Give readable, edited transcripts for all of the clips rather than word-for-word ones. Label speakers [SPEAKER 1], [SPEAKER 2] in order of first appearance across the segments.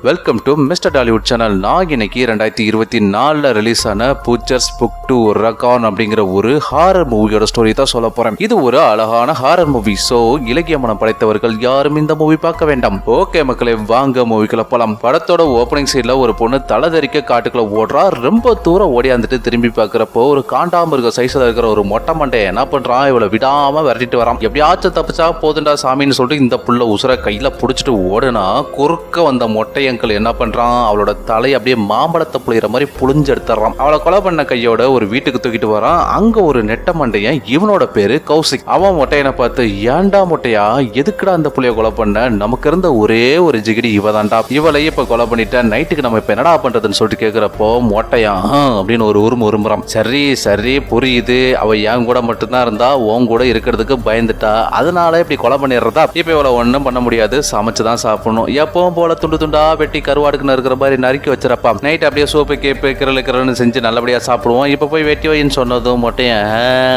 [SPEAKER 1] Welcome to mister Tollywood channel. நான் இன்னைக்கு 2024 release ஆன பூச்சர்ஸ் புக் 2 ரகான் அப்படிங்கிற ஒரு ஹாரர் மூவியோட ஸ்டோரி தான் சொல்ல போறேன். இது ஒரு அழகான ஹாரர் மூவி. சோ இலக்கிய மனம் படைத்தவர்கள் யாரும் இந்த மூவி பார்க்க வேண்டாம். ஓகே மக்களே, வாங்க மூவிக்குள்ள போலாம். படத்தோட ஓப்பனிங் சீன்ல ஒரு பொண்ணு தலைதறிக்க காட்டுக்குள்ள ஓடுறா. ரொம்ப தூரம் ஓடியாந்துட்டு திரும்பி பாக்குறப்போ ஒரு காண்டாமிருக சைஸ்ல இருக்கிற ஒரு மொட்டை மண்டையை என்ன பண்றான், இவளை விடாம விரட்டிட்டு வரான். எப்படியாச்சும் தப்பிச்சா போதுண்டா சாமின்னு சொல்லிட்டு இந்த புள்ள உசுர கையில புடிச்சிட்டு ஓடுனா, குறுக்க வந்த மொட்டையங்கள் என்ன பண்றான், அவளோட தலை அப்படியே மாம்பழத்தை புளிகிற மாதிரி புளிஞ்சு எடுத்துறான். அவளை கொலை பண்ண கையோட ஒரு வீட்டுக்கு தூக்கிட்டு வரான். அங்க ஒரு நெட்ட மண்டையன், இவனோட பேரு கௌசிக். அவன் மொட்டையனை பார்த்து, ஏண்டா மொட்டையா, எதுக்குடா அந்த புள்ளைய கொலை பண்ண, நமக்கு இருந்த ஒரே ஒரு ஜிகிடி இவதான்டா, இவளையே இப்ப கொலை பண்ணிட்ட, நைட்டுக்கு நம்ம இப்ப என்னடா பண்றதுன்னு சொல்லிட்டு கேக்குறப்போ மொட்டையா அப்படின்னு ஒரு உருமுறான். சரி சரி புரியுது, அவ என் கூட மட்டும்தான் இருந்தா, உன் கூட இருக்கிறதுக்கு பயந்துட்டா, அதனால இப்படி கொலை பண்ணிடுறதா, இப்ப இவளை ஒன்னும் பண்ண முடியாது, சமைச்சுதான் சாப்பிடணும், எப்பவும் போல துண்டு துண்டா வெட்டி கருவாடுக்கு நறுக்கிற மாதிரி நறுக்கி வச்சிருப்பா, நைட் அப்படியே சூப்பு கேப்பு கிரலுக்கிறன்னு செஞ்சு நல்லபடியா சாப்பிடுவோம், இப்ப போய் வெட்டி வைன்னு சொன்னதும் மொட்டையன்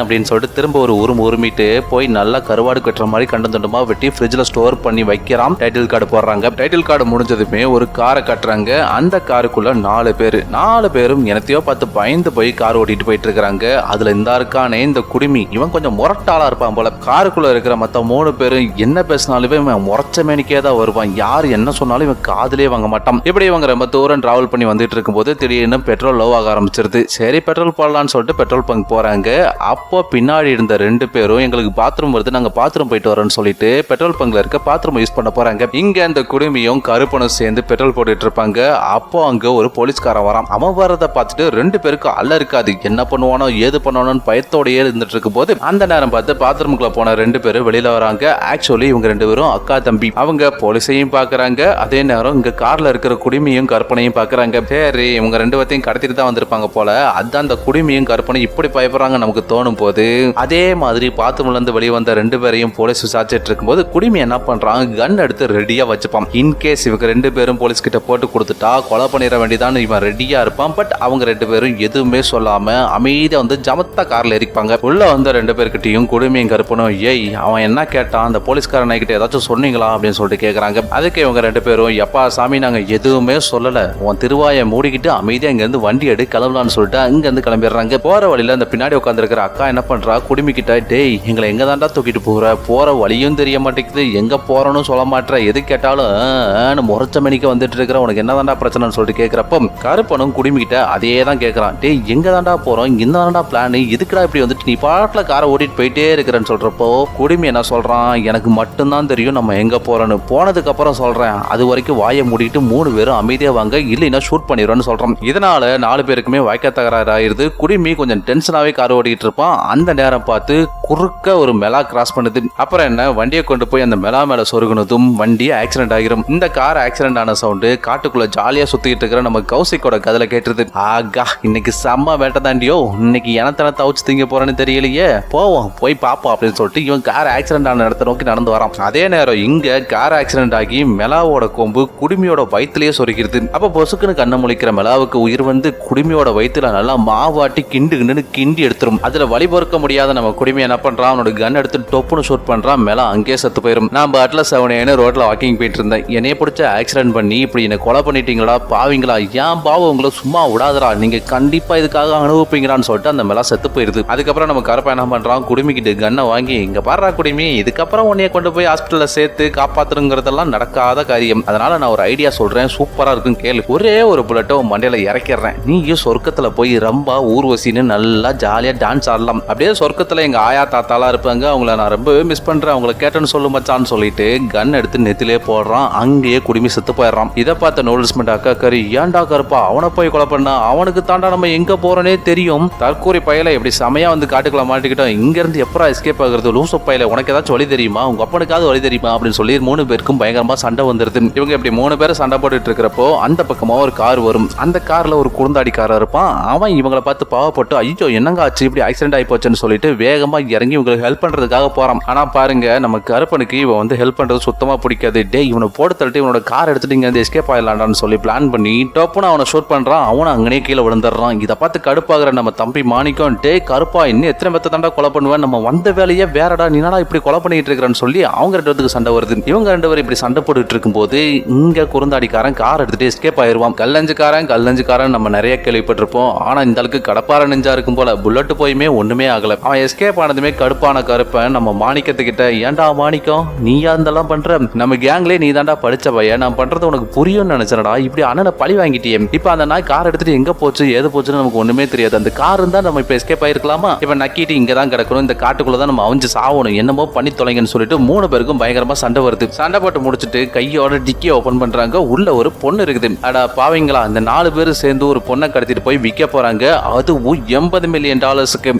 [SPEAKER 1] அப்படின்னு சொல்லிட்டு திரும்ப ஒரு உருமிட்டு போய் நல்லா கருவாடு கட்டுற மாதிரி கண்டு துண்டமா வெட்டி ஃப்ரிட்ஜ்ல ஸ்டோர் பண்ணி வைக்கிறான். டைட்டில் கார்டு போடுறாங்க. டைட்டில் கார்டு முடிஞ்சதுமே ஒரு காரை கட்டுறாங்க. அந்த காருக்குள்ள 4 பேரும் எனத்தையோ பார்த்து பயந்து போய் கார் ஓட்டிட்டு போயிட்டு இருக்காங்க. அதுல இந்த இருக்கானே இந்த குடிமி, இவன் கொஞ்சம் முரட்டாளா இருப்பான் போல. காருக்குள்ள இருக்கிற மத்த 3 பேரும் என்ன பேசினாலுமே இவன் முறைச்ச மேனிக்கே தான் வருவான். யார் என்ன சொன்னாலும் இவன் காதுலயே வாங்க மாட்டான். இப்படி இவங்க ரொம்ப தூரம் டிராவல் பண்ணி வந்துட்டு இருக்கும்போது திடீர்னு பெட்ரோல் லோ ஆக ஆரம்பிச்சிருது. சரி பெட்ரோல் போடலான்னு சொல்லிட்டு பெட்ரோல் பங்க் போறாங்க. அப்போ பின்னாடி இருந்த 2 பேரும் எங்களுக்கு பாத்ரூம் வருது, நாங்க பாத்ரூம் போயிட்டு வரோம்னு சொல்லிட்டு பெட்ரோல் பங்க்ல இருக்க பாத்ரூம் யூஸ் பண்ண போறாங்க. இங்க அந்த குடும்பியும் கருப்பனும் சேர்ந்து பெட்ரோல் போட்டுட்டு இருப்பாங்க. அப்போ அங்க ஒரு போலீஸ்காரன் வரான். அவன் வரதை பார்த்துட்டு 2 பேருக்கு அல்ல இருக்காது, என்ன பண்ணுவானோ ஏது பண்ணுவானோன்னு பயத்தோடயே இருந்துட்டு இருக்கும் போது அந்த நேரம் பார்த்து பாத்ரூமுக்குள்ள போன 2 பேரும் வெளியில வராங்க. ஆக்சுவலி இவங்க 2 பேரும் அக்கா தம்பி. அவங்க போலீஸையும் பாக்குறாங்க, அதே நேரம் இங்க கார்ல இருக்கிற குடிமையும் கற்பனையும் பாக்குறாங்க. சரி இவங்க 2 பேர்த்தையும் கடத்திட்டு தான் வந்திருப்பாங்க போல, அதான் அந்த குடிமையும் கற்பனை இப்படி பயப்படுறாங்க நமக்கு தோணும் போது, அதே மாதிரி பாத்ரூம்ல இருந்து வெளியே வந்த 2 பேரையும் போலீஸ் விசாரிச்சிட்டு இருக்கும்போது குடிமை என்ன பண்றான், கன் எடுத்து ரெடியா வச்சுப்பான். இன்கேஸ் இவங்க 2 பேரும் போலீஸ் கிட்ட போட்டு கொடுத்துட்டா கொலை பண்ணிட வேண்டியதான் இவன் ரெடியா இருப்பான். பட் அவங்க 2 பேரும் எதுவுமே சொல்லாம அமைதியா வந்து ஜமத்தா கார்ல ஏறிப்பாங்க. உள்ள வந்த 2 பேர்கிட்டையும் குடிமையும் கற்பனும், ஏய் அவன் என்ன கேட்டான், அந்த போலீஸ்காரன் கிட்ட ஏதாச்சும் சொன்னீங்களா அப்படின்னு சொல்லிட்டு கேக்குறாங்க. அதுக்கு இவங்க 2 பேரும், எப்பா சாமி நாங்க எதுவுமே சொல்லல, உன் திருவாயை மூடிக்கிட்டு அமைதியா இங்க இருந்து வண்டி எடு கிளம்பலான்னு சொல்லிட்டு அங்க இருந்து கிளம்பிடுறாங்க. போற வழியில அந்த பின்னாடி உட்கார்ந்து இருக்கிற அக்கா என்ன பண்றா, குடிமிக்கிட்ட, டேய் எங்களை எங்க தாண்டா தூக்கிட்டு போற வழியும் தெரிய மாட்டேங்குது, எங்க போறோன்னு சொல்ல மாட்டேற, எது கேட்டாலும் முறைச்ச மணிக்கு வந்துட்டு இருக்கிற, உனக்கு என்ன தாண்டா பிரச்சனைன்னு சொல்லிட்டு கேட்கிறப்போ கருப்பனும் குடிமிக்கிட்ட அதே தான் கேட்கறான். டேய் எங்க தாண்டா போறோம், இங்க தாண்டா பிளான், இதுக்குடா இப்படி வந்துட்டு நீ பாட்டுல காரை ஓட்டிட்டு போயிட்டே இருக்கிறேன்னு சொல்றப்போ குடிமி என்ன சொல்றான், எனக்கு மட்டும்தான் தெரியும் நம்ம எங்க போறோன்னு, போனதுக்கு அப்புறம் சொல்றேன், அது வரைக்கும் வாயை மூடிட்டு 3 பேரும் அமைதியா வாங்க, இல்லைன்னா ஷூட் பண்ணிடுறோன்னு சொல்றோம். இதனால 4 பேருக்குமே வாய்க்க தகராறு ஆயிருது. குடிமி கொஞ்சம் டென்ஷனாவே கார் ஓட்டிட்டு இருப்பான். அந்த நேரம் பார்த்து குறுக்க ஒரு மெலா கிராஸ் பண்ணுது. அப்புறம் என்ன, வண்டியை கொண்டு போய் அந்த மெலா மேல சொருகுனதும் வண்டி ஆக்சிடென்ட் ஆகிரும். இந்த கார் ஆக்சிடென்ட் ஆன சவுண்டு காட்டுக்குள்ள ஜாலியா சுத்திட்டு இருக்கிற நம்ம கௌசிக்கோட கதல கேட்டுருது. ஆகா இன்னைக்கு செம்ம வேட்டை தாண்டியோ, இன்னைக்கு எனத்தன தவிச்சு திங்க போறேன்னு தெரியலையே, போவோம் போய் பாப்போம் அப்படின்னு சொல்லிட்டு இவன் கார் ஆக்சிடென்ட் ஆன இடத்த நோக்கி நடந்து வரான். அதே நேரம் இங்க கார் ஆக்சிடென்ட் ஆகி மெலாவோட கொம்பு குடிமியோட வயிற்றுலயே சொருகிறது. அப்ப பொசுக்குன்னு கண்ணை முழிக்கிற மெலாவுக்கு உயிர் வந்து குடிமையோட வயிற்றுல நல்லா மாவாட்டி கிண்டி எடுத்துரும். அதுல வழி பொறுக்க முடியாத நம்ம குடிமை என்ன பண்றான், அவனோட கன் எடுத்து டொப்புன்னு ஷூட் பண்றான். மெலா அங்கேயே செத்து போயிரும். நான் பாட்டில 7 ரோட்ல வாக்கிங் போயிட்டு இருந்தேன், என்னைய பிடிச்ச ஆக்சிடென்ட் பண்ணி இப்படி என்ன கொலை பண்ணிட்டீங்களா பாவீங்களா, ஏன் பாவம் உங்களை சும்மா விடாதரா, நீங்க கண்டிப்பா இதுக்காக அனுபவிப்பீங்களான்னு சொல்லிட்டு அந்த மெலா செத்து போயிருது. அதுக்கப்புறம் நம்ம கருப்பா என்ன பண்றான், குடிமிக்கிட்டு கன்னை வாங்கி, இங்க பாடுறா குடிமி, இதுக்கப்புறம் உன்னைய கொண்டு போய் ஹாஸ்பிட்டல்ல சேர்த்து காப்பாத்துறங்கிறதெல்லாம் நடக்காத காரியம், அதனால நான் ஒரு ஐடியா சொல்றேன், சூப்பரா இருக்கும் கேளு, ஒரே ஒரு புல்லட்டோ மண்டையில இறக்கிறேன், நீயும் சொர்க்கத்துல போய் ரொம்ப ஊர்வசின்னு நல்லா ஜாலியா டான்ஸ் ஆடலாம், அப்படியே சொர்க்கத்துல எங்க ஆயா தாத்தாலாம் இருப்பாங்க, அவங்கள நான் ரொம்பவே மிஸ் பண்றேன், அவங்கள கேட்டேன்னு சொல்லு மச்சான்னு சொல்லிட்டு கன் எடுத்து நெத்திலே போடுறான். அங்கேயே குடிமி செத்து போயிடுறான். இதை பார்த்த நோட்டிஸ்மெண்ட் அக்கா கறி, ஏன்டா கருப்பா அவனை போய் கொலை பண்ணா, அவனுக்கு தாண்டா நம்ம எங்க போறோனே தெரியும், தற்கூரி பையல இப்படி சமையா வந்து காட்டுக்குள்ள மாட்டிக்கிட்டோம், இங்க இருந்து எப்பரா எஸ்கேப் ஆகுறது, லூசு பையல உனக்கு ஏதாச்சும் வழி தெரியுமா, உங்க அப்பனுக்காவது வழி தெரியுமா அப்படின்னு சொல்லி 3 பேருக்கும் பயங்கரமா சண்டை வந்துருது. இவங்க இப்படி 3 பேரும் சண்டை போட்டுட்டு இருக்கிறப்போ அந்த பக்கமா ஒரு கார் வரும். அந்த கார்ல ஒரு குறுந்தாடிக்காரர் இருப்பான். அவன் இவங்களை பார்த்து பாவப்பட்டு, ஐயோ என்னங்க ஆச்சு, இப்படி ஆக்சிடென்ட் ஆகி போச்சுன்னு சொல்லிட்டு வேகமா இறங்கி இவங்களுக்கு ஹெல்ப் பண்றதுக்காக போறான். ஆனா பாருங்க நம்ம கருப்பனுக்கு இவன் வந்து ஹெல்ப் பண்றது சுத்தமா பிடிக்காது. டே இவனை போட்டு தள்ளிட்டு இவனோட கார் எடுத்துட்டு இங்க வந்து எஸ்கேப் ஆயிடலான்னு சொல்லி பிளான் பண்ணி டோப்புன்னு அவனை ஷூட் பண்றான். அவனை அங்கனே கீழே விழுந்துடுறான். இதை பார்த்து கடுப்பாகிற நம்ம தம்பி மாணிக்கம், டே கருப்பா இன்னும் எத்தனை பேத்த தாண்டா கொலை பண்ணுவேன், நம்ம வந்த வேலையே வேறடா, நீனா இப்படி கொலை பண்ணிட்டு இருக்கிறான்னு சொல்லி அவங்க 2 பேருக்கு சண்டை வருது. இவங்க 2 பேரும் இப்படி சண்டை போட்டுட்டு இருக்கும்போது இங்க குறுந்தாடிக்காரன் கார் எடுத்துட்டு எஸ்கேப் ஆயிருவான். கல்லஞ்சுக்காரன் நம்ம நிறைய கேள்விப்பட்டிருப்போம். ஆனா இந்த அளவுக்கு கடப்பார நெஞ்சா இருக்கும் போல புல்லட் போயுமே ஒண்ணுமே ஆகல. அவன் எஸ்கேப் ஆனதுமே கடுப்பான கருப்பன் நம்ம மாணிக்கத்துக்கிட்ட, ஏன்டா மாணிக்கம் நீயா இதெல்லாம் பண்ற, நம்ம கேங்லயே நீ தாண்டா படிச்ச பையன், நான் பண்றது உனக்கு புரியும்னு நினைச்சனடா, இப்படி அண்ணனை பழி வாங்கிட்டியே, இப்ப அந்த நாய் கார் எடுத்துட்டு எங்க போச்சு ஏது போச்சுன்னு நமக்கு ஒண்ணுமே தெரியாது, அந்த கார் இருந்தா நம்ம இப்ப எஸ்கேப் ஆயிருக்கலாமா, இப்ப நக்கிட்டு இங்கதான் கிடக்கணும், இந்த காட்டுக்குள்ளதான் நம்ம அவிஞ்சு சாவணும், என்னமோ பண்ணி தொலைங்கன்னு சொல்லிட்டு 3 பேருக்கும் பயங்கரமா சண்டை வருது. சண்டை போட்டு முடிச்சுட்டு கையோட டிக்கி ஓபன் பண்றாங்க. உள்ள ஒரு பொண்ணு இருக்குது. அடா பாவீங்களா, இந்த 4 பேரு சேர்ந்து ஒரு பொண்ணை கடத்திட்டு போய் விற்க போறாங்க. அதுவும் $80 மில்லியன்.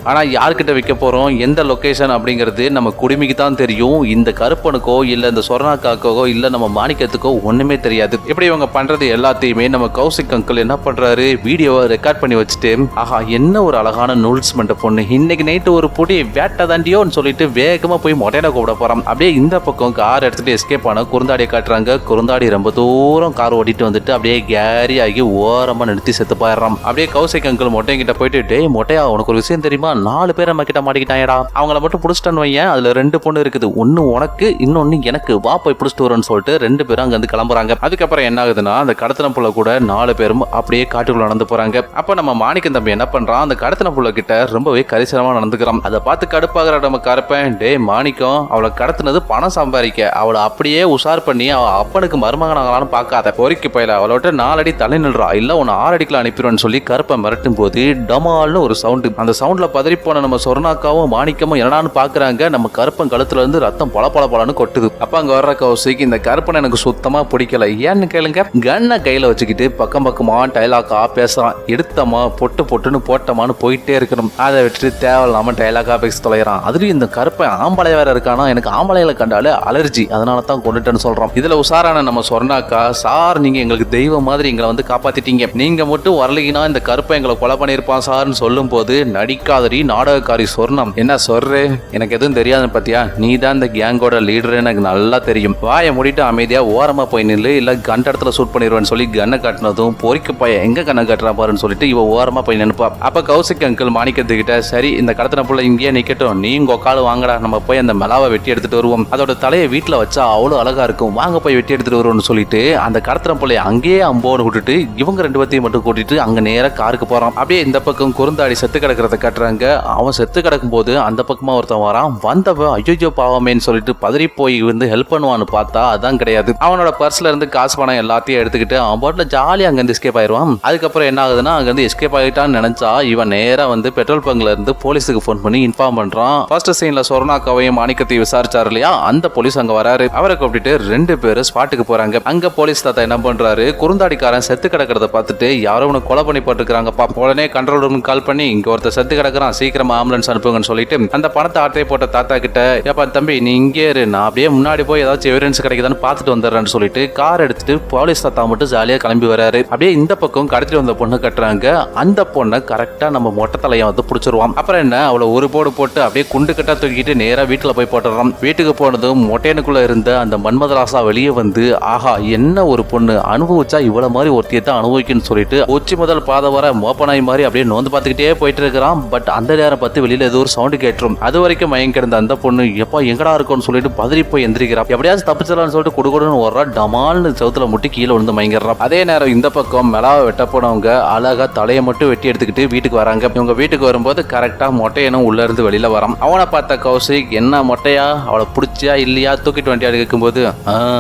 [SPEAKER 1] ஆனா யார்கிட்ட விற்க போறோம், எந்த லொகேஷன் அப்படிங்கிறது நம்ம குடிமிக்கு தான் தெரியும். இந்த கருப்பனுக்கோ இல்ல இந்த சொர்ணாக்காக்கோ இல்ல நம்ம மாணிக்கத்துக்கோ ஒண்ணுமே தெரியாது. இப்படி இவங்க பண்றது எல்லாத்தையுமே நம்ம கௌசிக் அங்கிள் என்ன பண்றாரு, வீடியோவை ரெக்கார்ட் பண்ணி வச்சுட்டு, ஆஹா என்ன ஒரு அழகான நூல்ஸ் மண்ட பொண்ணு, இன்னைக்கு நைட்டு ஒரு பொடி வேட்டை தாண்டியோன்னு சொல்லிட்டு வேகமா போய் மொட்டையில கூப்பிட போறான். அப்படியே இந்த பக்கம் கார் எடுத்துட்டு எஸ்கேப் ஆன குறுந்தாடியை காட்டுறாங்க. குறுந்தாடி ரொம்ப தூரம் கார் ஓட்டிட்டு வந்துட்டு அப்படியே கேரி ஆகி ஓரமா நிறுத்தி செத்து போயிடுறான். அப்படியே கௌசிக் அங்கிள் மொட்டைங்கிட்ட போயிட்டு, டேய் மொட்டையா உனக்கு ஒரு விஷயம் தெரியுமா, 4 பேர் நம்ம கிட்ட மாட்டிக்கிட்டாயடா, அவங்கள மட்டும் புடிச்சிட்டான்னு வையன், அதுல 2 பொண்ணு இருக்குது, ஒன்னு உனக்கு இன்னொன்னு எனக்கு, வா போய் புடிச்சிட்டு வரேன்னு சொல்லிட்டு 2 பேரும் அங்க இருந்து கிளம்புறாங்க. அதுக்கப்புறம் என்ன ஆகுதுன்னா, அந்த கடத்தின புள்ள கூட 4 பேரும் அப்படியே காட்டுக்குள்ள நடந்து போறாங்க. அப்ப நம்ம மாணிக்கம் தம்பி என்ன பண்றான், அந்த கடத்தின புள்ள கிட்ட ரொம்பவே கரிசனமா நடந்துக்கிறான். அதை பார்த்து கடுப்பாகிற நம்ம கருப்பேன், டே மாணிக்கம் அவளை கடத்தினது பணம் சம்பாதிக்க, அவளை அப்படியே உஷார் பண்ணி அவ அப்பனுக்கு மருமகனாகலான்னு பார்க்காத, பொறுக்கி பயில அவளோட 4 அடி தலை நில்றா, இல்ல உன்னை 6 அடிக்குள்ள அனுப்பிடுவேன்னு சொல்லி கருப்பை மிரட்டும் போது டமால்னு ஒரு சவுண்டு. அந்த சவுண்ட்ல பதறி போன நம்ம சொர்ணாக்காவும் மாணிக்கமும் என்னடான்னு பாக்குறாங்க. நம்ம கருப்பன் கழுத்துல இருந்து ரத்தம் பல பல பலன்னு கொட்டுது. அப்ப அங்க வர்ற கௌசிக், இந்த கருப்பன் எனக்கு சுத்தமா பிடிக்கல, ஏன்னு கேளுங்க, கண்ணை கையில வச்சுக்கிட்டு பக்கம் பக்கமா டைலாக்கா பேசுறான். எடுத்தமா பொட்டு பொட்டுன்னு போட்டமான்னு போயிட்டே இருக்கணும். அதை விட்டுட்டு தேவையில்லாம டைலாக்கா பேசி தொலைறான். அதுலயும் இந்த கருப்பன் ஆம்பளை வேற இருக்கானா, எனக்கு ஆம்பளைகளை கண்டாலே அலர்ஜி, அதனால தான் கொண்டுட்டேன்னு சொல்றான். இதுல உசாரான நம்ம சொர்ணாக்கா, சார் நீங்க எங்களுக்கு தெய்வம் மாதிரி எங்களை வந்து காப்பாத்திட்டீங்க, நீங்க மட்டும் வரலைன்னா இந்த கருப்பை எங்களை கொலை பண்ணிருப்பான் சார்னு சொல்லும் போது, நடிக்காதடி நாடகக்காரி சொர்ணம், என்ன சொல்றே, எனக்கு எதுவும் தெரியாது பத்தியா, நீ தான் இந்த கேங்கோட லீடர் எனக்கு நல்லா தெரியும், வாயை மூடிட்டு அமைதியா ஓரமா போய் நில்லு, இல்ல கண்ட இடத்துல ஷூட் பண்ணிடுவேன்னு சொல்லி கண்ணை காட்டினதும் பொறிக்க பையன் எங்க கண்ணை காட்டுறா பாருன்னு சொல்லிட்டு இவ ஓரமா போய் நினைப்பா. அப்ப கௌசிக் அங்கிள் மாணிக்கத்துக்கிட்ட, சரி இந்த கடத்தின புள்ள இங்கேயே நிக்கட்டும், நீ உங்க காலு வாங்கடா, நம்ம போய் அந்த மெலாவை வெட்டி எடுத்துட்டு வருவோம், அதோட தலையை வீட்டுல வச்சா அவ்வளவு அழகா இருக்கும், வாங்க போய் வெட்டி எடுத்துட்டு வருவோம்னு சொல்லிட்டு அந்த கடத்தின புள்ளைய அங்கேயே அம்போன்னு விட்டுட்டு இவங்க 2 பேத்தையும் மட்டும் கூட்டிட்டு அங்க நேரா காருக்கு போறான். அப்படியே இந்த பக்கம் குறுந்தாடி செத்து கிடக்கிறத காட்டுறாங்க. அவன் செத்து கிடக்கும் போது அந்த பக்கமா ஒருத்தன் வரான். வந்தவன் ஐயோ பாவமேன்னு சொல்லிட்டு பதறி போய் வந்து ஹெல்ப் பண்ணுவான்னு பார்த்தா அதான் கிடையாது. அவனோட பர்ஸ்ல இருந்து காசு பணம் எல்லாத்தையும் எடுத்துக்கிட்டு அவன் பாட்டுல ஜாலியா அங்க இருந்து எஸ்கேப் ஆயிடுவான். அதுக்கப்புறம் என்ன ஆகுதுன்னா, அங்க இருந்து எஸ்கேப் ஆகிட்டான்னு நினைச்சா இவன் நேரா வந்து பெட்ரோல் பங்க்ல இருந்து போலீஸுக்கு போன் பண்ணி இன்ஃபார்ம் பண்றான். ஃபர்ஸ்ட் சீன்ல சொர்ணாக்காவையும் மாணிக்கத்தையும் விசாரிச்சாரு இல்லையா, அந்த போலீஸ் அங்க வராரு. அவரை கூப்பிட்டு 2 பேரும் ஸ்பாட்டுக்கு போறாங்க. அங்க போலீஸ் தாத்தா என்ன பண்றாரு, குறுந்தாடிக்காரன் செத்து கிடக்கிறத பார்த்துட்டு யாரோ உனக்கு கொலை பண்ணி போட்டுருக்காங்கப்பா, உடனே கண்ட்ரோல் ரூம் கால் பண்ணி இங்க ஒருத்தர் செத்து கிடக்குறான், சீக்கிரமா ஆம்புலன்ஸ் அனுப்புங்கன்னு சொல்லிட்டு அந்த பணத்தை ஆட்டை போட்ட தாத்தா கிட்ட, ஏப்பா தம்பி நீ இங்கே இரு, நான் அப்படியே முன்னாடி போய் ஏதாச்சும் எவிடன்ஸ் கிடைக்குதான்னு பார்த்துட்டு வந்துடுறேன்னு சொல்லிட்டு கார் எடுத்துட்டு போலீஸ் தாத்தா மட்டும் ஜாலியா கிளம்பி வராரு. அப்படியே இந்த பக்கம் கடத்திட்டு வந்த பொண்ணு கட்டுறாங்க. அந்த பொண்ணை கரெக்டா நம்ம மொட்டை தலையை வந்து பிடிச்சிருவான். அப்புறம் என்ன, அவளை ஒரு போடு போட்டு அப்படியே குண்டு கட்டா தூக்கிட்டு நேரா வீட்டுல போய் போட்டுறான். வீட்டுக்கு போனதும் மொட்டையனுக்குள்ள இருந்த அந்த மன்மதராசா வெளியே வந்து, ஆஹா என்ன ஒரு பொண்ணு, அனுபவிச்சா இவ்வளவு மாதிரி ஒருத்தியை தான் அனுபவிக்குன்னு சொல்லிட்டு உச்சி முதல் பாத வர மோப்பனாய் மாதிரி அப்படியே நோந்து பார்த்துக்கிட்டே போயிட்டு இருக்கிறான். பட் அந்த நேரம் பார்த்து வெளியில ஏதோ ஒரு சவுண்டு கேட்டுரும். அது வரைக்கும் மயங்க கிடந்த அந்த பொண்ணு எப்பா எங்கடா இருக்கும்னு சொல்லிட்டு பதறி போய் எந்திரிக்கிறா. எப்படியாச்சும் தப்பிச்சிடலாம்னு சொல்லிட்டு குடுகுடுன்னு வர்றா, டமால்னு சவுத்துல முட்டி கீழே விழுந்து மயங்கிடுறான். அதே நேரம் இந்த பக்கம் மெலாவை வெட்ட போனவங்க அழகா தலையை மட்டும் வெட்டி எடுத்துக்கிட்டு வீட்டுக்கு வராங்க. இவங்க வீட்டுக்கு வரும்போது கரெக்டா மொட்டையனும் உள்ள இருந்து வெளியில வரான். அவனை பார்த்த கௌசிக், என்ன மொட்டையா அவளை பிடிச்சியா இல்லையா தூக்கிட்டு வண்டியாடு கேட்கும்போது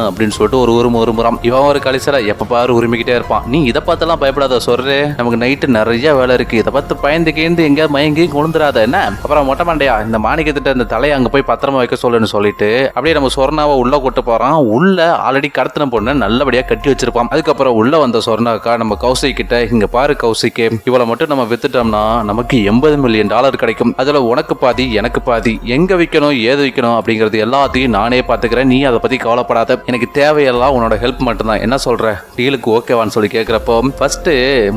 [SPEAKER 1] அப்படின்னு சொல்லிட்டு ஒரு உருமுறான். இவன் ஒரு கலிசல எப்ப பாரு உரிமிக்கிட்டே இருப்பான். நீ இதை பார்த்தெல்லாம் பயப்படாத சொல்றே, நமக்கு நைட்டு நிறைய வேலை இருக்கு, இதை பார்த்து பயந்து கேந்து எங்க மயங்கி கொழுந்துராத என்ன. அப்புறம் மொட்டை மண்டையா இந்த மாணிக்கத்திட்ட இந்த தலையை அங்க போய் பத்திரமா வைக்க சொல்லுன்னு சொல்லிட்டு அப்படியே நம்ம சொர்ணாவை உள்ள கூட்டு போறான். உள்ள ஆல்ரெடி கடத்தின பொண்ணு நல்லபடியா கட்டி வச்சிருப்பான். அதுக்கப்புறம் உள்ள வந்த சொர்ணாக்கா நம்ம கௌசிக் கிட்ட, இங்க பாரு கௌசிக், இவளை மட்டும் நம்ம வித்துட்டோம்னா நமக்கு $80 மில்லியன் கிடைக்கும், அதுல உனக்கு பாதி எனக்கு பாதி, எங்க விற்கணும் ஏது விற்கணும் அப்படிங்கறது எல்லாத்தையும் நானே பாத்துக்கிறேன், நீ அதை பத்தி கவலைப்படாத, எனக்கு தேவையெல்லாம் உன்னோட ஹெல்ப் மட்டும் தான், என்ன சொல்ற டீலுக்கு ஓகேவான்னு சொல்லி கேட்கிறப்போ, ஃபர்ஸ்ட்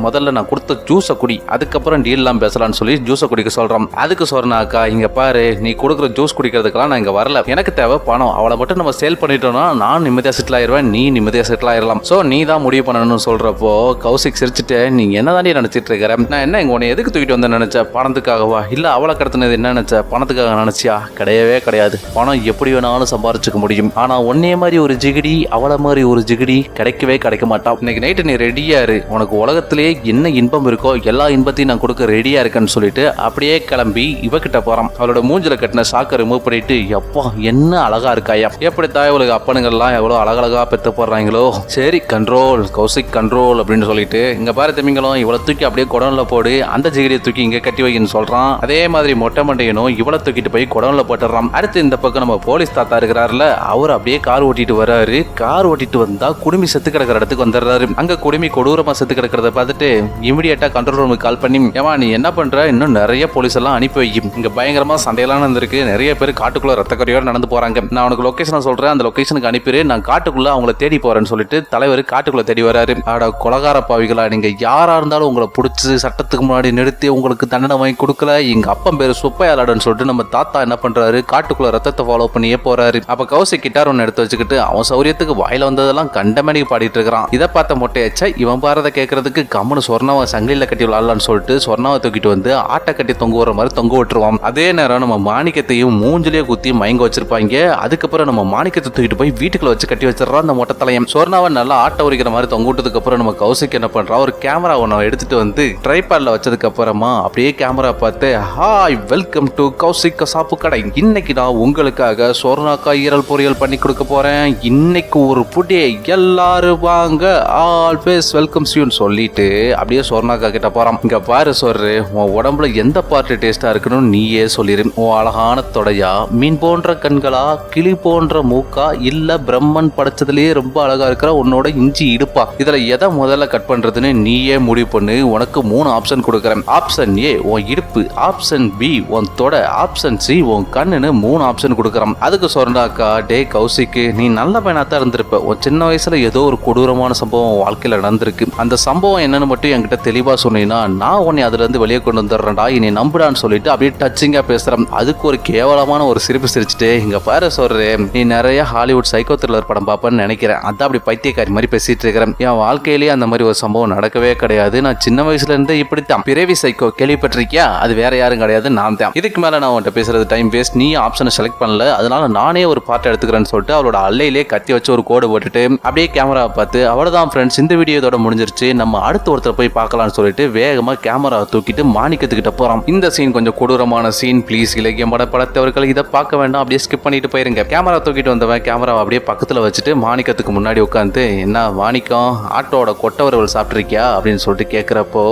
[SPEAKER 1] முதல்ல நான் கொடுத்த ஜூஸை குடி, அதுக்கப்புறம் டீல்லாம் பேசலாம்னு சொல்லி ஜூஸை குடிக்க சொல்றோம். அதுக்கு சொன்னாக்கா, இங்க பாரு நீ கொடுக்குற ஜூஸ் குடிக்கிறதுக்கெல்லாம் நான் இங்க வரல, எனக்கு தேவை பணம், அவளை மட்டும் நம்ம சேல் பண்ணிட்டோம்னா நான் நிம்மதியா செட்டில் ஆயிடுவேன், நீ நிம்மதியா செட்டில் ஆயிடலாம், சோ நீ தான் முடிவு பண்ணணும்னு சொல்றப்போ கௌசிக் சிரிச்சுட்டு, நீங்க என்னதாண்டி நினைச்சிட்டு இருக்கிற, நான் என்ன இங்க உன்னை எதுக்கு தூக்கிட்டு வந்து நினைச்ச, பணத்துக்காகவா, இல்ல அவளை கடத்தினது என்ன நினைச்ச, பணத்துக்காக நினைச்சியா, கிடையவே கிடையாது, பணம் எப்படி வேணாலும் சம்பாரிச்சுக்க முடியும், ஆனா ஒன்னே மாதிரி ஒரு ஜிகிடி அவளை மாதிரி ஒரு ஜிகிடி கிடைக்கவே கிடைக்க மாட்டான். இன்னைக்கு நைட்டு நீ ரெடியா இரு, உனக்கு உலகத்திலேயே என்ன இன்பம் இருக்கோ எல்லா இன்பத்தையும் நான் கொடுக்க ரெடியா இருக்கேன்னு சொல்லிட்டு அப்படியே கிளம்பி இவகிட்ட போறான். அவளோட மூஞ்சில கட்டின சாக்கை ரிமூவ் பண்ணிட்டு, எப்பா என்ன அழகா இருக்காயா, எப்படி தாயவளுக்கு அப்பனுங்கள்லாம் எவ்வளவு அழகழகா பெத்து போடுறாங்களோ, சரி கண்ட்ரோல் கௌசிக் கண்ட்ரோல் அப்படின்னு சொல்லிட்டு, இங்க பாரு திமிங்களும் இவளை தூக்கி அப்படியே குடம்ல போடு, அந்த ஜிகிரியை தூக்கி இங்க கட்டி வைக்கன்னு சொல்றான். அதே மாதிரி மொட்டை மண்டையனும் இவளை தூக்கிட்டு போய் குடம்ல போட்டுறான். அடுத்து இந்த பக்கம் நம்ம போலீஸ் தாத்தா இருக்கிறாருல, அவர் அப்படியே கார் ஓட்டிட்டு வர்றாரு. கார் ஓட்டிட்டு வந்தா குடுமி செத்து கிடக்கிற இடத்துக்கு வந்துடுறாரு. அங்க குடுமி கொடூரமா செத்து கிடக்கிறத பார்த்துட்டு இமிடியேட்டா கண்ட்ரோல் ரூமுக்கு கால் பண்ணி, ஏமா நீ என்ன பண்ற, இன்னும் நிறைய போலீஸ் எல்லாம் அனுப்பி வை, இங்க பயங்கரமா சண்டையெல்லாம் நடந்திருக்கு, நிறைய பேர் காட்டுக்குள்ள ரத்த கரையோட நடந்து போறாங்க, நான் உனக்கு லொகேஷன் சொல்றேன், அந்த லொகேஷனுக்கு அனுப்பிடு, நான் காட்டுக்குள்ள அவங்கள தேடி போறேன்னு சொல்லிட்டு தலைவர் காட்டுக்குள்ள தேடி வராரு. ஆட கொலகார பாவிகளா, நீங்க யாரா இருந்தாலும் உங்களை பிடிச்சி சட்டத்துக்கு முன்னாடி நிறுத்தி உங்களுக்கு தண்டனை வாங்கி கொடுக்கல, எங்க அப்பன் பேரு சுப்பையாளாடுன்னு சொல்லிட்டு நம்ம தாத்தா என்ன பண்றாரு, காட்டுக்குள்ள ரத்தத்தை ஃபாலோ பண்ணியே போறாரு. அப்ப கௌசிக் கிட்டார் ஒன்னு எடுத்து வச்சுக்கிட்டு அவன் சௌரியத்துக்கு வாயில வந்ததெல்லாம் கண்டமேனிக்கு பாடிட்டு இருக்கிறான். இதை பார்த்த மொட்டையாச்சா இவன் பாரத கேட்கறதுக்கு கம்முன்னு சொர்ணாவை சங்கிலில கட்டி விளாடலான்னு சொல்லிட்டு சொர்ணாவை தூக்கிட்டு வந்து ஆட்டை கட்டி தொங்க வர மாதிரி தொங்க விட்டுருவான். அதே நேரம் நம்ம மாணிக்கத்தையும் மூஞ்சிலேயே குத்தி மயங்க வச்சிருப்பாங்க. அதுக்கப்புறம் நம்ம மாணிக்கத்தை தூக்கிட்டு போய் வீட்டுக்குள்ள வச்சு கட்டி வச்சிடறான் அந்த மொட்டை தலையம். சொர்ணாவை நல்லா ஆட்டை உரிக்கிற மாதிரி தொங்க விட்டதுக்கு அப்புறம் நம்ம கௌசிக் என்ன பண்றான், ஒரு கேமரா ஒன்று எடுத்துட்டு வந்து ட்ரைபாட்ல வச்சதுக்கு அப்புறமா அப்படியே கேமரா பார்த்து, ஹாய் வெல்கம் டு கௌசிக் கசாப்பு கடை, இன்னைக்கு நான் உங்களுக்காக சொர்ணாக்கா ஈரல் பொரியல் பண்ணி கொடுக்க போறேன், இன்னைக்கு ஒரு புடியே எல்லாரும் வாங்க, ஆல்வேஸ் வெல்கம் யூன்னு சொல்லிட்டு அப்படியே சொர்ணாக்கா கிட்ட போறான். இங்க பாரு சொர்ரு, உன் உடம்புல எந்த பார்ட் டேஸ்டா இருக்குன்னு நீயே சொல்லிரு, உன் அழகான தொடையா, மீன் போன்ற கண்களா, கிளி போன்ற மூக்கா, இல்ல பிரம்மன் படைச்சதுலயே ரொம்ப அழகா இருக்கிற உன்னோட இஞ்சி இடுப்பா, இதுல எதை முதல்ல கட் பண்றதுன்னு நீயே முடிவு பண்ணு, உனக்கு 3 ஆப்ஷன் கொடுக்குறேன், ஆப்ஷன் ஏ உன் இடுப்பு, ஆப்ஷன் பி உன் தொடை, ஆப்ஷன் சி உன் கண்ணுன்னு 3 ஆப்ஷன் கொடுக்குறோம். அதுக்கு சொர்ணாக்கா, டே கௌசிக்கு நீ நல்ல பையனா தான் இருந்திருப்ப, உன் சின்ன வயசுல ஏதோ ஒரு கொடூரமான சம்பவம் வாழ்க்கையில நடந்திருக்கு, அந்த சம்பவம் என்னன்னு மட்டும் என்கிட்ட தெளிவா சொன்னீங்கன்னா நான் உன்னை அதுல இருந்து வெளியே கொண்டு வந்துடுறேன்டா, இனி நம்புடான்னு சொல்லிட்டு அப்படியே டச்சிங்கா பேசுறேன். அதுக்கு ஒரு கேவலமான ஒரு சிரிப்பு சிரிச்சுட்டு, இங்க பாரு சொல்றேன், நீ நிறைய ஹாலிவுட் சைக்கோ த்ரில்லர் படம் பார்ப்பேன்னு நினைக்கிறேன், அதான் அப்படி பைத்தியக்காரி மாதிரி பேசிட்டு இருக்கிறேன், என் வாழ்க்கையிலேயே அந்த மாதிரி ஒரு சம்பவம் நடக்கவே கிடையாது, நான் சின்ன வயசுல இருந்து இப்படித்தான், பிறவி சைக்கோ கேள்விப்பட்டிருக்கியா, அது வேற யாரும் கிடையாது, நான் தான், இதுக்கு மேல நான் உன்கிட்ட பேசுறது டைம் வேஸ்ட், நீ ஆப்ஷனை செலக்ட் பண்ணல, அதனால நானே ஒரு பார்ட் எடுத்துக்கிறேன்னு சொல்லிட்டு அவளோட அல்லையிலே கத்தி வச்சு ஒரு கோடு போட்டுட்டு அப்படியே கேமராவை பார்த்து, அவ்வளவுதான் ஃப்ரெண்ட்ஸ், இந்த வீடியோ இதோட முடிஞ்சிருச்சு, நம்ம அடுத்த ஒருத்தர் போய் பார்க்கலாம்னு சொல்லிட்டு வேகமா கேமரா தூக்கிட்டு மாணிக்கத்துக்கிட்ட போறோம். இந்த சீன் கொஞ்சம் கொடூரமான சீன், ப்ளீஸ் இலக்கியம் படத்தவர்கள் இதை பார்க்க வேண்டாம், அப்படியே ஸ்கிப் பண்ணிட்டு போயிருங்க. கேமரா தூக்கிட்டு வந்தவன் கேமராவை அப்படியே பக்கத்துல வச்சுட்டு மாணிக்கத்துக்கு முன்னாடி உட்காந்து, என்ன மாணிக்கம் ஆட்டோட கொட்டவர்கள் சாப்பிட்ருக்கியா அப்படின்னு சொல்லிட்டு கேட்கிறப்போ,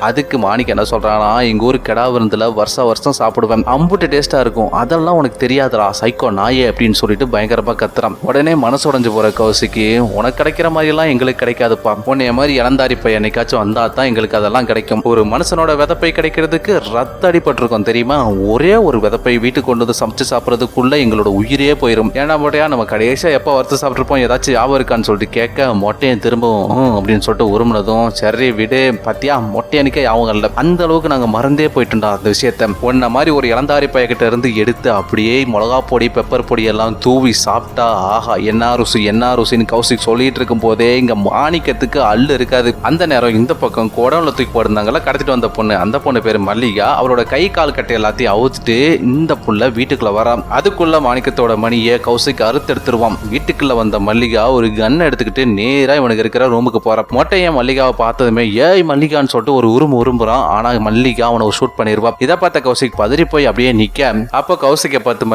[SPEAKER 1] அதுக்கு மாணிக்கம் என்ன சொல்றானா, எங்க ஊர் கெடா விருந்துல வருஷம் சாப்பிடுவேன், அம்புட்டு டேஸ்டா இருக்கும், அதெல்லாம் உனக்கு தெரியாதரா சைக்கோ நாயே அப்படின்னு சொல்லிட்டு பயங்கரமா கத்துறான். உடனே மனசு உடைஞ்சு போற கௌசிக்கு, உனக்கு கிடைக்கிற மாதிரி எல்லாம் எங்களுக்கு கிடைக்காதுப்பா, உன்னைய மாதிரி இளந்தாரி பையன் என்னைக்காச்சும் வந்தா தான் எங்களுக்கு அதெல்லாம் கிடைக்கும், ஒரு மனுஷனோட விதப்பை கிடைக்கிறதுக்கு ரத்த அடிபட்டிருக்கும் தெரியுமா, ஒரே ஒரு விதப்பை வீட்டுக்கு கொண்டு வந்து சமைச்சு சாப்பிட்றதுக்குள்ள எங்களோட உயிரே போயிடும், ஏன்னா மொட்டையா நம்ம கடைசியா எப்போ வறுத்து சாப்பிட்ருப்போம், ஏதாச்சும் ஞாபகம் இருக்கான்னு சொல்லிட்டு கேட்க, மொட்டையை திரும்பவும் அப்படின்னு சொல்லிட்டு உருமுனதும், சரி விடு பத்தியா மொட்டையனுக்கே ஞாபகம் இல்லை, அந்த அளவுக்கு நாங்க மறந்தே போயிட்டோம்டா அந்த விஷயத்த, உன்ன மாதிரி ஒரு இளந்தாரி பையக்கிட்ட இருந்து எடுத்து அப்படியே மிளகா பொடி பெப்பர் பொடி எல்லாம் தூவி சாப்பிட்டா, ஆஹா என்ன ருசின்னு கௌசிக் சொல்லிட்டு இருக்கும் போதே இங்க மாணிக்கத்துக்கு அள்ளு இருக்காது. அந்த நேரம் இந்த பக்கம் குடம்ல தூக்கி போடுறாங்கல்ல கடத்திட்டு வந்த பொண்ணு, அந்த பொண்ணு பேரு மல்லிகா, அவளோட கை கால் கட்டை எல்லாத்தையும் அவுத்துட்டு இந்த புள்ள வீட்டுக்குள்ள வரான். அதுக்குள்ள மாணிக்கத்தோட மணியை கௌசிக் அறுத்தெடுத்துருவான். வீட்டுக்குள்ள வந்த மல்லிகா ஒரு கன் எடுத்துக்கிட்டு நேரா இவனுக்கு இருக்கிற ரூமுக்கு போறான். மொட்டையை மல்லிகாவை பார்த்ததுமே ஏய் மல்லிகான்னு சொல்லிட்டு ஒரு உரும்புறான். ஆனா மல்லிகா அவனை ஷூட் பண்ணிருவான். இதை பார்த்த கௌசிக் பதறி போய் அப்படியே நிக்க, அப்போ கௌசிக்கை பார்த்து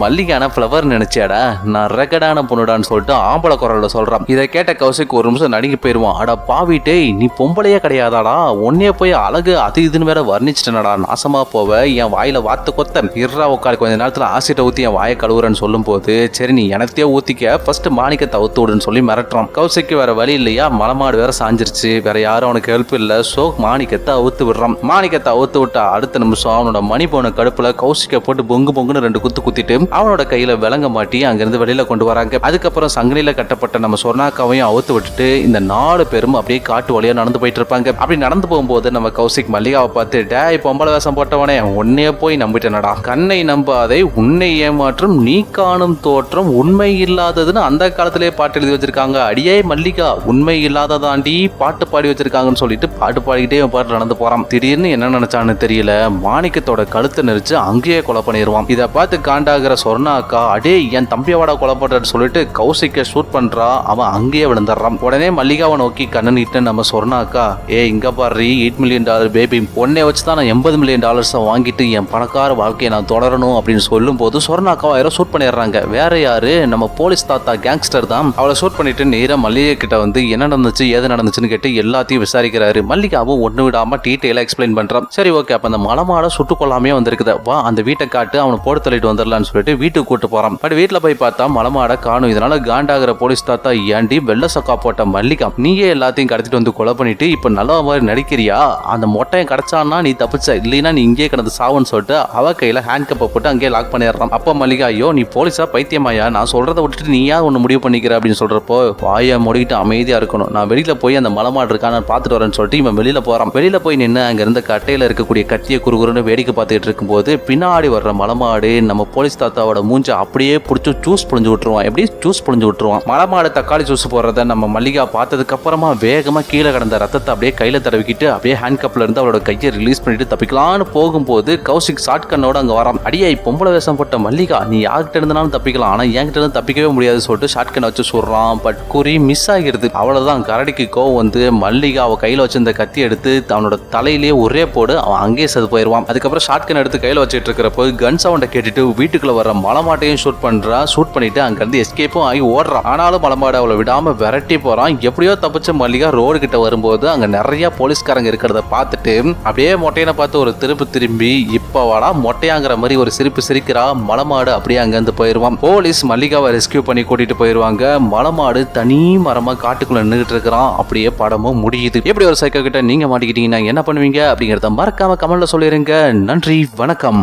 [SPEAKER 1] மல்லிகான ஃப்ளவர் நினைச்சாடா, நான் ரெகடான பொண்ணுடான்னு சொல்லிட்டு ஆம்பளை குரல்ல சொல்றான். இதை கேட்ட கௌசிக் ஒரு நிமிஷம் நடுங்கி போயிருவான். அடா பாவிட்டே, நீ பொம்பளையே கிடையாதாடா, உன்னைய போய் அழகு அது இதுன்னு வேற வர்ணிச்சிட்டனடா, நாசமா போவ, என் வாயில வாத்து கொத்த இருறா உட்காரு, கொஞ்ச நேரத்துல ஆசிட்ட ஊத்தி என் வாயை கழுவுறன்னு சொல்லும் போது, சரி நீ எனத்தையே ஊத்திக்க, ஃபர்ஸ்ட் மாணிக்கத்தை அவுத்து விடுன்னு சொல்லி மிரட்டுறான். கௌசிக்கு வேற வழி இல்லையா, மலமாடு வேற சாஞ்சிருச்சு, வேற யாரும் அவனுக்கு ஹெல்ப் இல்ல, சோ மாணிக்கத்தை அவுத்து விடுறான். மாணிக்கத்தை அவுத்து விட்டா அடுத்த நிமிஷம் அவனோட மணி போன கடுப்புல கௌசிக்க போட்டு பொங்குன்னு 2 குத்து குத்திட்டு அவனோட கையில விலங்க மாட்டி அங்கிருந்து வெளியில கொண்டு வராங்க. அதுக்கப்புறம் சங்கிலியில கட்டப்பட்ட நம்ம சொர்ணாக்காவையும் அவுத்து விட்டுட்டு இந்த 4 பேரும் அப்படியே காட்டு வழியா நடந்து போயிட்டு இருப்பாங்க. அப்படி நடந்து போகும்போது நம்ம கௌசிக் மல்லிகாவை பார்த்து, டேய் பொம்பளை வேஷம் போட்டவனே, உன்னைய போய் நம்பிட்டனடா, கண்ணை நம்பாதே உன்னை ஏமாற்றும் நீ காணும் தோற்றம் உண்மை இல்லாததுன்னு அந்த காலத்திலே பாட்டு எழுதி வச்சிருக்காங்க. அடியே மல்லிகா, உண்மை இல்லாததாண்டி பாட்டு பாடி வச்சிருக்காங்கன்னு சொல்லிட்டு பாட்டு பாடிக்கிட்டே பாட்டு நடந்து போறான். திடீர்னு என்ன நினைச்சான்னு தெரியல, மாணிக்கத்தோட கழுத்தை நெரிச்சு அங்கேயே கொலை பண்ணிடுவான். இதை பார்த்து காண்டாகிற சொர்ணாக்கா, அடே என் தம்பியவாடா கொலை பண்றன்னு சொல்லிட்டு கௌசிக்க ஷூட் பண்ற. போடுறா, அவன் அங்கேயே விழுந்துடுறான். உடனே மல்லிகாவை நோக்கி கண்ணு நீட்டு நம்ம சொன்னாக்கா, இங்க பாரு, $8 million பேபி, பொண்ணை வச்சுதான் நான் $80 million வாங்கிட்டு என் பணக்கார வாழ்க்கையை நான் தொடரணும் அப்படின்னு சொல்லும் போது சொர்ணாக்காவை யாரோ ஷூட் பண்ணிடுறாங்க. வேற யாரு, நம்ம போலீஸ் தாத்தா கேங்ஸ்டர் தான். அவளை ஷூட் பண்ணிட்டு நேரா மல்லிகை கிட்ட வந்து என்ன நடந்துச்சு ஏது நடந்துச்சுன்னு கேட்டு எல்லாத்தையும் விசாரிக்கிறாரு. மல்லிகாவும் ஒண்ணு விடாம டீட்டெயிலா எக்ஸ்பிளைன் பண்றான். சரி ஓகே, அப்ப அந்த மலமாட சுட்டு கொள்ளாமே வந்திருக்குது, வா அந்த வீட்டை காட்டு, அவனை போட்டு தள்ளிட்டு வந்துடலான்னு சொல்லிட்டு வீட்டுக்கு கூட்டு போறான். பட் வீட்டுல போய் பார்த்தா மலமாட காணும். இதனால காண்டாகிற போலீஸ் தாத்தா, ஏண்டி வெள்ள சொக்கா போட்ட மல்லிகா, நீயே எல்லாத்தையும் கடத்திட்டு வந்து கொலை பண்ணிட்டு இப்ப நல்ல மாதிரி நடிக்கிறியா? அந்த மொட்டையை கிடைச்சான்னா நீ தப்பிச்ச, இல்லைன்னா நீ இங்கே கிடந்து சாவுன்னு சொல்லிட்டு அவ கையில ஹேண்ட் கப்பை போட்டு அங்கேயே லாக் பண்ணிடுறான். அப்ப மல்லிகா, ஐயோ நீ போலீஸா பைத்தியமாயா, நான் சொல்றதை விட்டுட்டு நீயா ஒண்ணு முடிவு பண்ணிக்கிற அப்படின்னு சொல்றப்போ, வாயை மூடிட்டு அமைதியா இருக்கணும், நான் வெளியில போய் அந்த மலமாடு இருக்கான்னு பார்த்துட்டு வரேன்னு சொல்லிட்டு இவன் வெளியில போறான். வெளியில போய் நின்று அங்க இருந்த கட்டையில இருக்கக்கூடிய கத்தியை குறுகுறுன்னு வேடிக்கை பார்த்துட்டு இருக்கும்போது பின்னாடி வர்ற மலமாடு நம்ம போலீஸ் தாத்தாவோட மூஞ்ச அப்படியே பிடிச்சி ஜூஸ் புழிஞ்சு விட்டுருவான். எப்படி ஜூஸ் புழிஞ்சு விட்டுருவான். மலமாடு தக்காளி ஜூஸ் போடுறத நம்ம மல்லிகா பார்த்ததுக்கு அப்புறமா வேகமா கீழே கிடந்த ரத்தத்தை அப்படியே கையில தடவிக்கிட்டு அப்படியே ஹேண்ட் கப்ல இருந்து அவளோட கையை ரிலீஸ் பண்ணிட்டு தப்பிக்கலான்னு போகும்போது கௌசிக் ஷார்ட் கண்ணோட அங்க வரான். அடியே பொம்பளை வேஷம் போட்ட மல்லிகா, நீ யார்கிட்ட இருந்தாலும் தப்பிக்கலாம், ஆனா என்கிட்ட இருந்து தப்பிக்கவே முடியாது சொல்லிட்டு ஷார்ட் கண்ணை வச்சு சொல்றான். பட் குறி மிஸ் ஆகிருது. அவ்வளவுதான், கரடிக்கு கோவம் வந்து மல்லிகா அவ கையில வச்சிருந்த கத்தி எடுத்து அவனோட தலையிலேயே ஒரே போடு, அவன் அங்கேயே செத்து போயிருவான். அதுக்கப்புறம் ஷார்ட் கன் எடுத்து கையில வச்சுட்டு இருக்கிறப்போ கன் சவுண்டை கேட்டுட்டு வீட்டுக்குள்ள வர மலமாட்டையும் ஷூட் பண்றா. ஷூட் பண்ணிட்டு அங்க இருந்து எஸ்கேப்பும் ஆகி ஓடுறான். ஆனாலும் மலமாடு அவளை விடாம விரட்டி போறான். எப்படியோ தப்பிச்ச மல்லிகா ரோடு கிட்ட வரும்போது அங்க நிறைய போலீஸ்காரங்க இருக்கிறத பார்த்துட்டு அப்படியே மொட்டையனை பார்த்து ஒரு திரும்பி இப்ப வாடா மொட்டையாங்கிற மாதிரி ஒரு சிரிப்பு சிரிக்கிறா. மலமாடு அப்படியே அங்கிருந்து போயிருவான். போலீஸ் மல்லிகாவை ரெஸ்கியூ பண்ணி கூட்டிட்டு போயிருவாங்க. மலமாடு தனி மரமா காட்டுக்குள்ள நின்றுட்டு இருக்கிறான். அப்படியே படமும் முடியுது. எப்படி ஒரு சைக்கோ கிட்ட நீங்க மாட்டிக்கிட்டீங்கன்னா என்ன பண்ணுவீங்க அப்படிங்கறத மறக்காம கமெண்ட்ல சொல்லிருங்க. நன்றி, வணக்கம்.